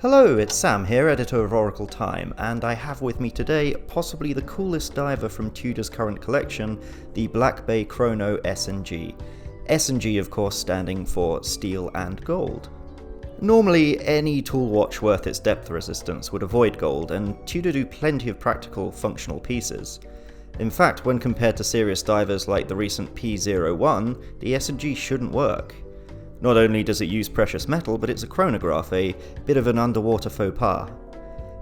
Hello, it's Sam here, editor of Oracle Time, and I have with me today possibly the coolest diver from Tudor's current collection, the Black Bay Chrono S&G. S&G of course standing for steel and gold. Normally any tool watch worth its depth resistance would avoid gold, and Tudor do plenty of practical functional pieces. In fact, when compared to serious divers like the recent P01, the S&G shouldn't work. Not only does it use precious metal, but it's a chronograph, a bit of an underwater faux pas.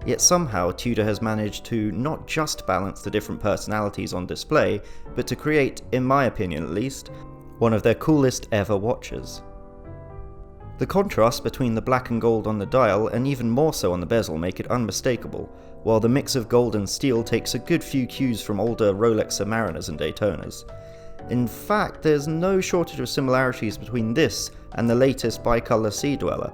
Yet somehow Tudor has managed to not just balance the different personalities on display, but to create, in my opinion at least, one of their coolest ever watches. The contrast between the black and gold on the dial, and even more so on the bezel, make it unmistakable, while the mix of gold and steel takes a good few cues from older Rolex Submariners and Daytonas. In fact, there's no shortage of similarities between this and the latest bicolour Sea Dweller.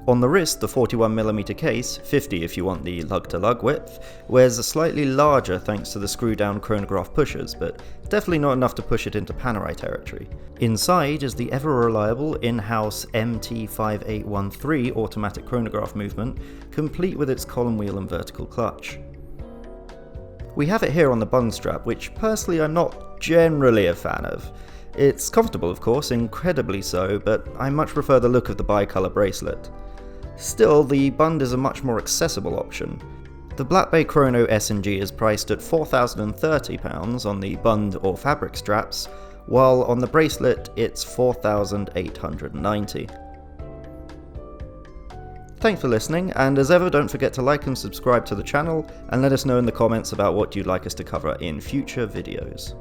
On the wrist, the 41mm case, 50 if you want the lug-to-lug width, wears a slightly larger thanks to the screw-down chronograph pushers, but definitely not enough to push it into Panerai territory. Inside is the ever-reliable in-house MT5813 automatic chronograph movement, complete with its column wheel and vertical clutch. We have it here on the bund strap, which personally I'm not generally a fan of. It's comfortable of course, incredibly so, but I much prefer the look of the bicolour bracelet. Still, the bund is a much more accessible option. The Black Bay Chrono S&G is priced at £4,030 on the bund or fabric straps, while on the bracelet it's £4,890. Thanks for listening, and as ever don't forget to like and subscribe to the channel, and let us know in the comments about what you'd like us to cover in future videos.